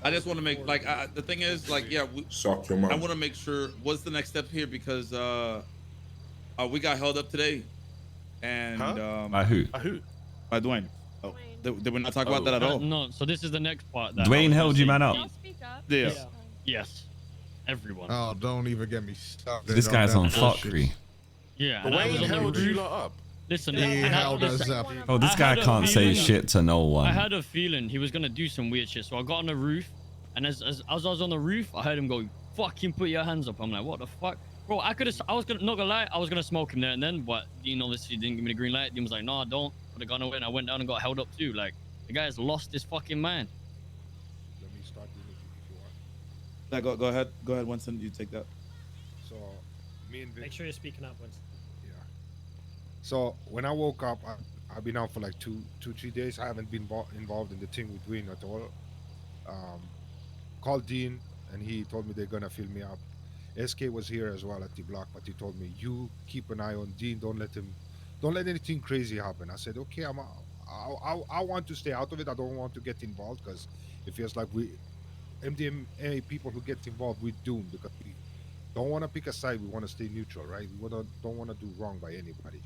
I just want to make like the thing is like yeah, Suck your I mouth. want to make sure what's the next step here because we got held up today, and By who? by Dwayne. Oh, did we not talk about that at all? No. So this is the next part. That Dwayne held you man up. Yeah. Yes. Everyone. Oh, don't even get me started. This guy's on fuckery. Yeah. Dwayne held you lot up. Listen, He held us up. Oh, this guy can't say shit to no one. I had a feeling he was gonna do some weird shit, so I got on the roof, and as I was on the roof, I heard him go, "Fucking put your hands up." I'm like, "What the fuck, bro?" I was not gonna lie, I was gonna smoke him there and then, but Dean obviously didn't give me the green light. Dean was like, "No, I don't." Put the gun away, and I went down and got held up too. Like the guy's lost his fucking mind. Let me start with it if you want. Go ahead, Winston. You take that. So, me and Vince. Make sure you're speaking up, Winston. So when I woke up, I've been out for like 3 days. I haven't been involved in the thing with Dwayne at all. Called Dean, and he told me they're gonna fill me up. SK was here as well at the block, but he told me, you keep an eye on Dean. Don't let anything crazy happen. I said, okay, I want to stay out of it. I don't want to get involved because it feels like we MDMA people who get involved, we're doomed because we don't want to pick a side. We want to stay neutral, right? We don't want to do wrong by anybody.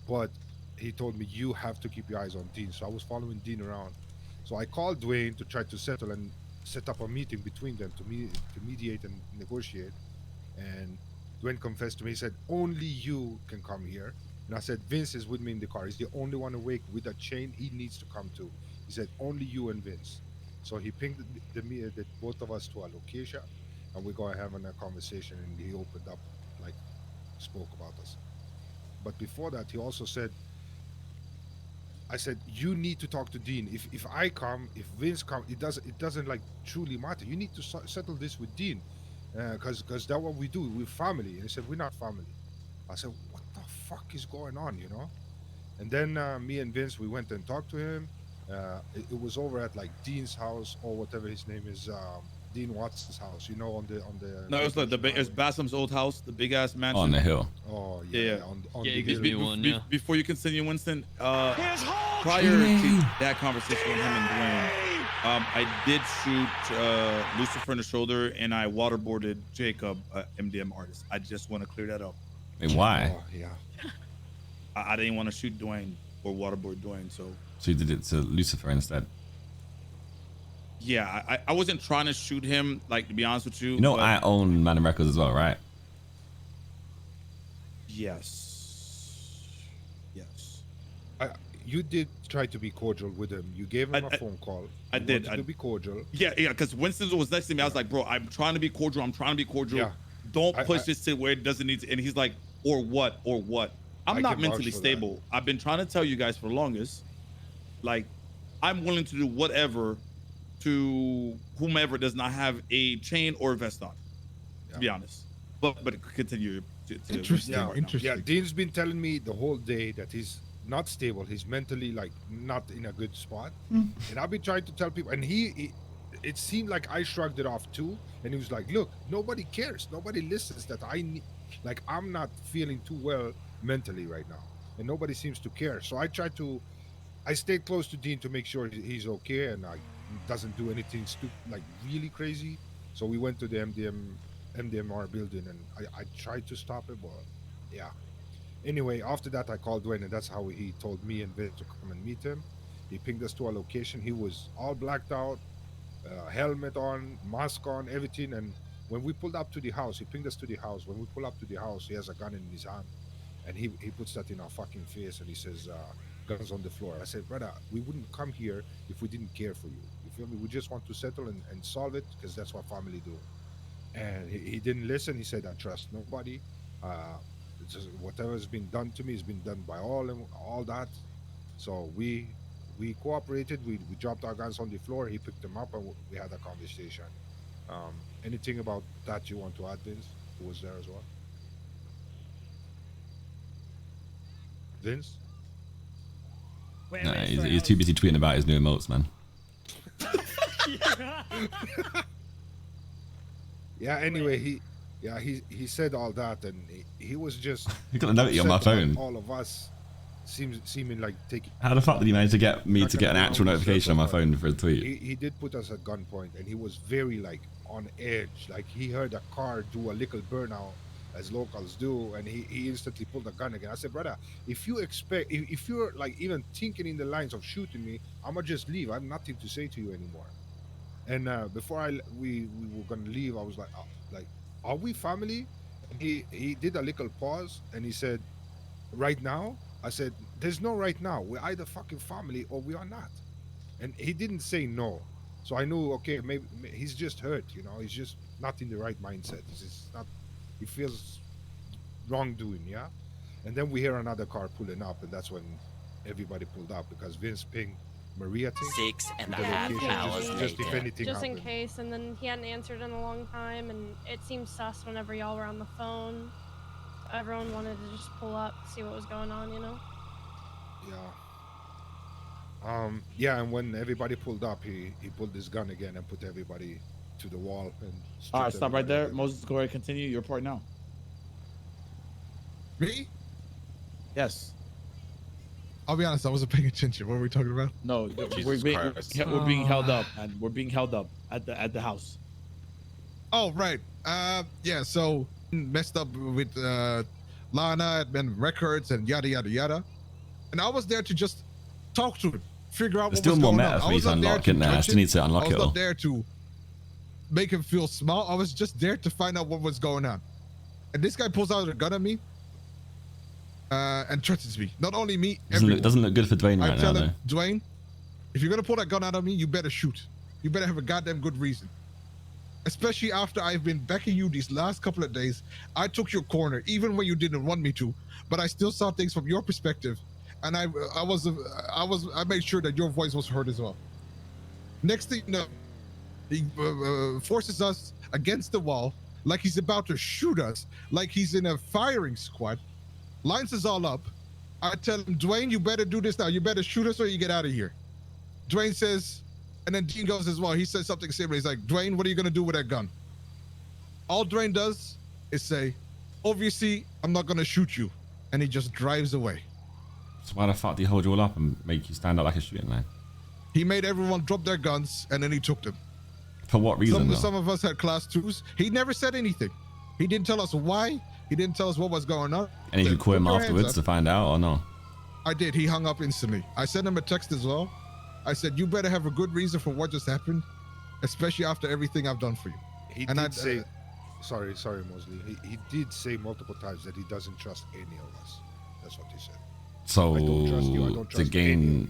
But he told me, you have to keep your eyes on Dean. So I was following Dean around. So I called Dwayne to try to settle and set up a meeting between them to mediate and negotiate. And Dwayne confessed to me. He said, only you can come here. And I said, Vince is with me in the car. He's the only one awake with a chain he needs to come to. He said, only you and Vince. So he pinged the both of us to a location. And we go having a conversation. And he opened up, like, spoke about us. But before that, he also said, I said, you need to talk to Dean. If I come, if Vince comes, it doesn't like truly matter. You need to settle this with Dean, because that's what we do. We're family. And he said, we're not family. I said, what the fuck is going on, you know? And then me and Vince, we went and talked to him. It was over at like Dean's house or whatever his name is, Dean Watson's house, you know, on the. No, it's like it's Bassam's old house, the big ass mansion on the hill. Oh yeah. On the hill. Before you continue, Winston, prior to that conversation with him and Dwayne, I did shoot Lucifer in the shoulder, and I waterboarded Jacob, MDM artist. I just want to clear that up. Wait, why? Oh, yeah. I didn't want to shoot Dwayne or waterboard Dwayne, so you did it to Lucifer instead. Yeah, I wasn't trying to shoot him, like, to be honest with you. You know, I own Mandem Records as well, right? Yes. You did try to be cordial with him. You gave him a phone call. I did. To be cordial. Yeah, because Winston was next to me. I was like, bro, I'm trying to be cordial. Yeah. Don't push this to where it doesn't need to. And he's like, or what? I'm not mentally stable. I've been trying to tell you guys for the longest. Like, I'm willing to do whatever to whomever does not have a chain or a vest on, to be honest. But continue. Interesting. Yeah, Dean's been telling me the whole day that he's not stable. He's mentally like not in a good spot. And I've been trying to tell people, and he it seemed like I shrugged it off too. And he was like, look, nobody cares. Nobody listens that like I'm not feeling too well mentally right now. And nobody seems to care. So I stayed close to Dean to make sure he's okay and doesn't do anything stupid, like really crazy. So we went to the MDMR building, and I tried to stop it, but yeah. Anyway, after that, I called Dwayne, and that's how he told me and Vince to come and meet him. He pinged us to a location. He was all blacked out, helmet on, mask on, everything. And when we pulled up to the house, he pinged us to the house. When we pull up to the house, he has a gun in his hand, and he puts that in our fucking face, and he says, guns on the floor. I said, brother, we wouldn't come here if we didn't care for you. You feel me? We just want to settle and solve it because that's what family do. And he didn't listen. He said, I trust nobody. Just whatever's been done to me has been done by all that. So we cooperated. We dropped our guns on the floor. He picked them up, and we had a conversation. Anything about that you want to add, Vince? Who was there as well? Vince? Nah, he's too busy tweeting about his new emotes, man. Yeah, anyway, he said all that, and he was just you got a note on my phone. all of us seeming like taking. How the fuck did he manage to get me to get an Knocking actual around notification on my circles, phone for a tweet? He did put us at gunpoint, and he was very like on edge. Like he heard a car do a little burnout, as locals do, and he instantly pulled a gun again. I said, brother, if you expect, if you're like even thinking in the lines of shooting me, I'ma just leave. I have nothing to say to you anymore. And before we were gonna leave, I was like, are we family? And he did a little pause, and he said, right now. I said, there's no right now. We're either fucking family or we are not. And he didn't say no. So I knew, okay, maybe he's just hurt, you know, he's just not in the right mindset. He's just not, he feels wrongdoing, yeah? And then we hear another car pulling up, and that's when everybody pulled up because Vince pinged Maria thing. 6.5 hours just if later. anything Just in happened. case, and then he hadn't answered in a long time, and it seemed sus whenever y'all were on the phone. Everyone wanted to just pull up, see what was going on, you know? Yeah. Yeah, and when everybody pulled up, he pulled his gun again and put everybody to the wall. And All right, stripped stop right everybody there. down. Moses, go ahead, continue your part now. Me? Yes. I'll be honest, I wasn't paying attention. What were we talking about? No, we're being held up, and we're being held up at the house. Oh, right. Yeah, so messed up with Lana and records and yada yada yada. And I was there to just talk to him, figure out There's what still was more going meta on. for I me was to not there unlock to in there. I judge still him. need to unlock I it was all. not there to make him feel small. I was just there to find out what was going on. And this guy pulls out a gun at me and threatens me. Not only me, everyone. Doesn't look good for Dwayne I right now tell though. him, Dwayne, if you're gonna pull that gun out of me, you better shoot. You better have a goddamn good reason. Especially after I've been backing you these last couple of days. I took your corner, even when you didn't want me to, but I still saw things from your perspective, and I made sure that your voice was heard as well. Next thing you know, he forces us against the wall, like he's about to shoot us, like he's in a firing squad. Lines us all up. I tell him, Dwayne, you better do this now. You better shoot us or you get out of here. Dwayne says, and then Dean goes as well. He says something similar. He's like, Dwayne, what are you going to do with that gun? All Dwayne does is say, obviously, I'm not going to shoot you. And he just drives away. So why the fuck do you hold you all up and make you stand up like a shooting line? He made everyone drop their guns and then he took them. For what reason though? Some of us had class 2s. He never said anything. He didn't tell us why. He didn't tell us what was going on. And did you call him Put your hands afterwards up. to find out or no? I did. He hung up instantly. I sent him a text as well. I said, you better have a good reason for what just happened, especially after everything I've done for you. He And did say, sorry, Mosley. He did say multiple times that he doesn't trust any of us. That's what he said. So I don't trust you. I don't to trust any of gain, you.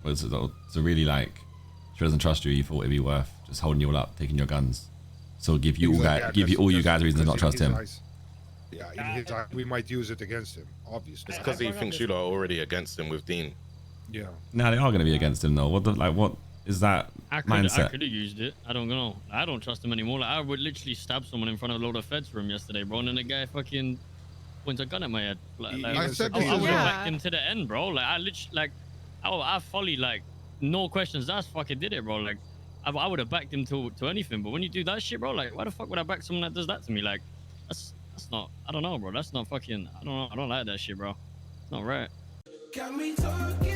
was it though? To really like, she doesn't trust you. You thought it'd be worth just holding you all up, taking your guns. So give you all Exactly, guys, yeah, give you all you guys reasons to not because trust in him. his eyes- Yeah, in his eyes, we might use it against him, obviously. It's because he thinks you lot are already against him with Dean. Yeah. Now they are going to be against him though. What is that I mindset? could have used it. I don't know. I don't trust him anymore. Like, I would literally stab someone in front of a load of feds for him yesterday, bro. And then the guy fucking points a gun at my head. I said I this was as well. back into the end, bro. Like I literally, like, I fully, like, no questions asked, fucking did it, bro. Like, I would have backed him to anything. But when you do that shit, bro, like, why the fuck would I back someone that does that to me? Like, that's not. I don't know, bro. That's not fucking. I don't know. I don't like that shit, bro. It's not right. Got me talking.